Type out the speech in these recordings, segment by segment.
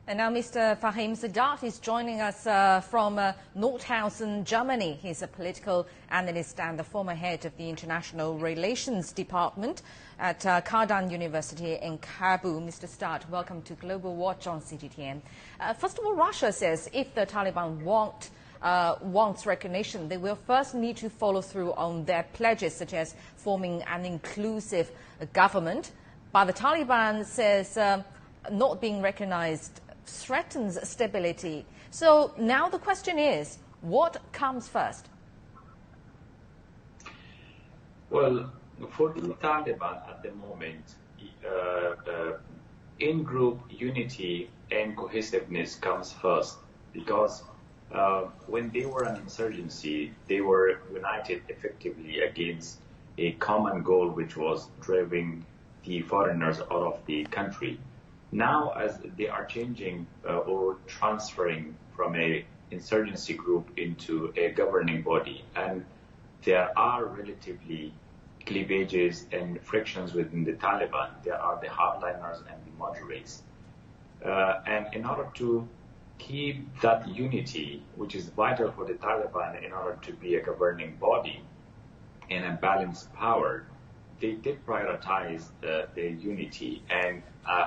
And now Mr. Fahim Sadat is joining us from Nordhausen, Germany. He's a political analyst and the former head of the International Relations Department at Kardan University in Kabul. Mr. Sadat, welcome to Global Watch on CGTN. First of all, Russia says if the Taliban wants recognition, they will first need to follow through on their pledges, such as forming an inclusive government. But the Taliban says not being recognized threatens stability. So now the question is, what comes first? Well, for the Taliban at the moment, in-group unity and cohesiveness comes first, because when they were an insurgency, they were united effectively against a common goal, which was driving the foreigners out of the country. Now, as they are changing or transferring from a insurgency group into a governing body, and there are relatively cleavages and frictions within the Taliban. There are the hardliners and the moderates. And in order to keep that unity, which is vital for the Taliban in order to be a governing body and a balanced power, they did prioritize the unity, and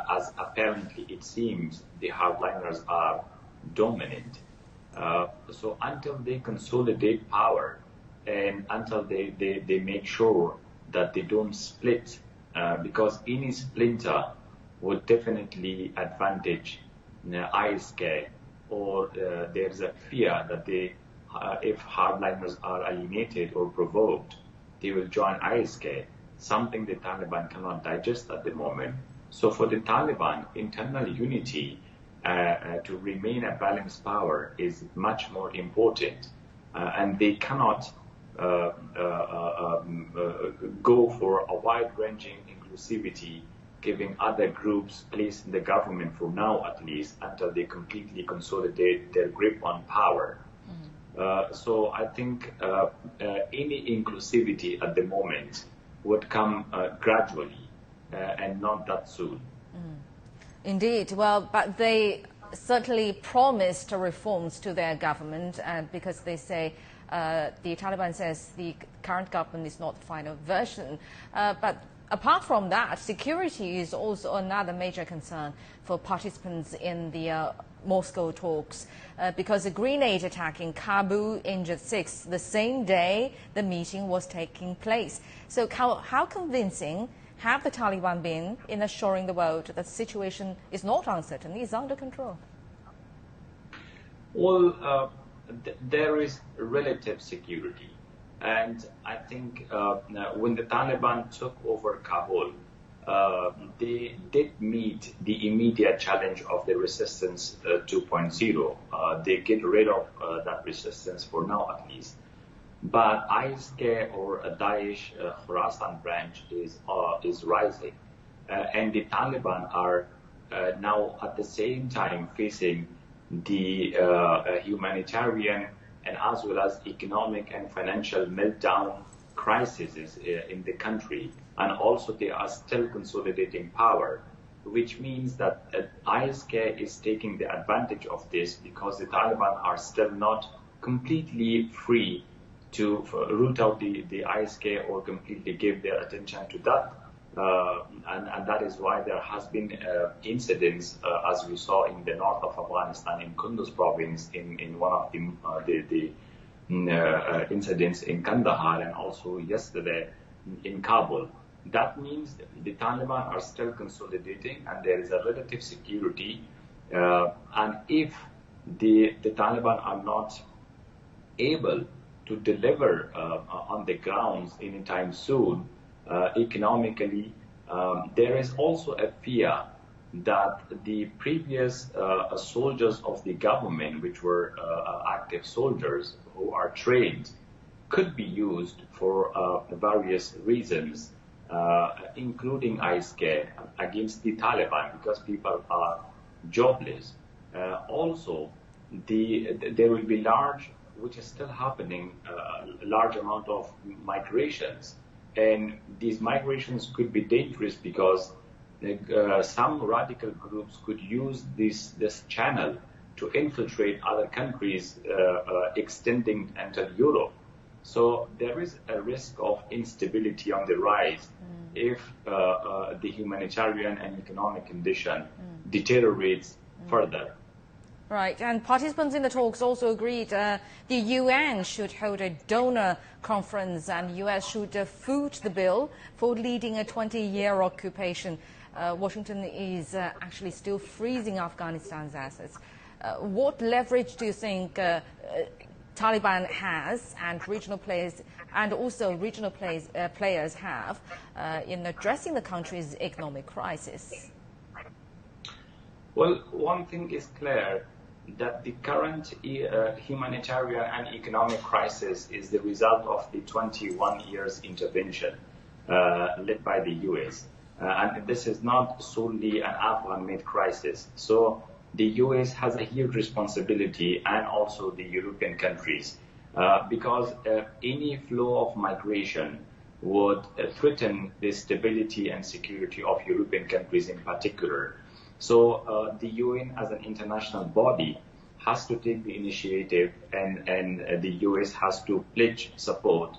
as apparently it seems the hardliners are dominant. So until they consolidate power and until they make sure that they don't split, because any splinter would definitely advantage ISK, or there's a fear that if hardliners are alienated or provoked, they will join ISK, something the Taliban cannot digest at the moment. So for the Taliban, internal unity to remain a balanced power is much more important. And they cannot go for a wide-ranging inclusivity, giving other groups place in the government for now at least, until they completely consolidate their grip on power. So I think any inclusivity at the moment would come gradually and not that soon. Indeed. Well, but they certainly promised reforms to their government because they say the Taliban says the current government is not the final version. But apart from that, security is also another major concern for participants in the Moscow talks, because a grenade attack in Kabul injured 6 the same day the meeting was taking place. So how convincing have the Taliban been in assuring the world that the situation is not uncertain, is under control? Well, there is relative security. And I think when the Taliban took over Kabul, they did meet the immediate challenge of the resistance 2.0. They get rid of that resistance for now at least. But ISK or Daesh Khorasan branch is rising. And the Taliban are now at the same time facing the humanitarian and as well as economic and financial meltdown crises in the country. And also they are still consolidating power, which means that ISK is taking the advantage of this because the Taliban are still not completely free to root out the ISK or completely give their attention to that. And that is why there has been incidents, as we saw in the north of Afghanistan, in Kunduz province, in one of the incidents in Kandahar, and also yesterday in Kabul. That means the Taliban are still consolidating, and there is a relative security. And if the Taliban are not able to deliver on the grounds anytime soon, economically, there is also a fear that the previous soldiers of the government, which were active soldiers who are trained, could be used for various reasons, including ISK, against the Taliban, because people are jobless. Also, there will be which is still happening, large amount of migrations. And these migrations could be dangerous because some radical groups could use this channel to infiltrate other countries, extending until Europe. So there is a risk of instability on the rise if the humanitarian and economic condition deteriorates further. Right, and participants in the talks also agreed the UN should hold a donor conference and the US should foot the bill for leading a 20-year occupation. Washington is actually still freezing Afghanistan's assets. What leverage do you think Taliban has and regional players and also regional players have in addressing the country's economic crisis? Well, one thing is clear, that the current humanitarian and economic crisis is the result of the 21 years intervention led by the US. And this is not solely an Afghan-made crisis. So the US has a huge responsibility, and also the European countries, because any flow of migration would threaten the stability and security of European countries in particular. So the UN as an international body has to take the initiative, and the US has to pledge support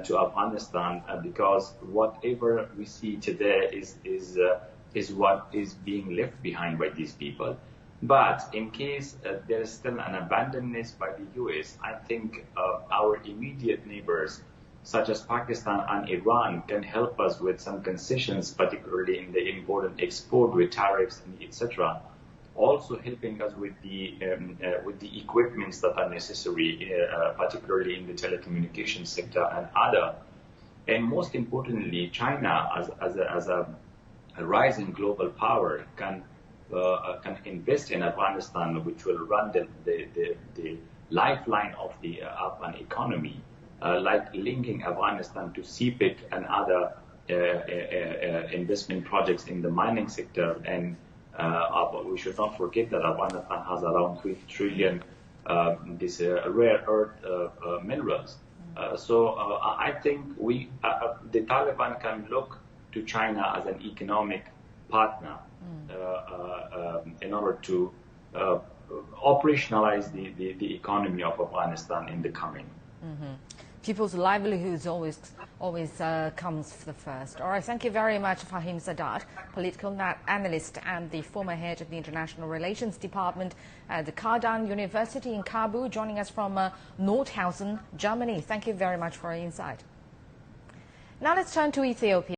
to Afghanistan, because whatever we see today is what is being left behind by these people. But in case there is still an abandonness by the US, I think our immediate neighbors, such as Pakistan and Iran, can help us with some concessions, particularly in the import and export with tariffs, etc. Also helping us with the equipments that are necessary, particularly in the telecommunications sector and other. And most importantly, China as a rising global power can invest in Afghanistan, which will run the lifeline of the Afghan economy. Like linking Afghanistan to CPIC and other investment projects in the mining sector. And we should not forget that Afghanistan has around 3 trillion these rare earth minerals. So I think the Taliban can look to China as an economic partner in order to operationalize the economy of Afghanistan in the coming. People's livelihoods always comes first. All right, thank you very much, Fahim Sadat, political analyst and the former head of the International Relations Department at the Kardan University in Kabul, joining us from Nordhausen, Germany. Thank you very much for your insight. Now let's turn to Ethiopia.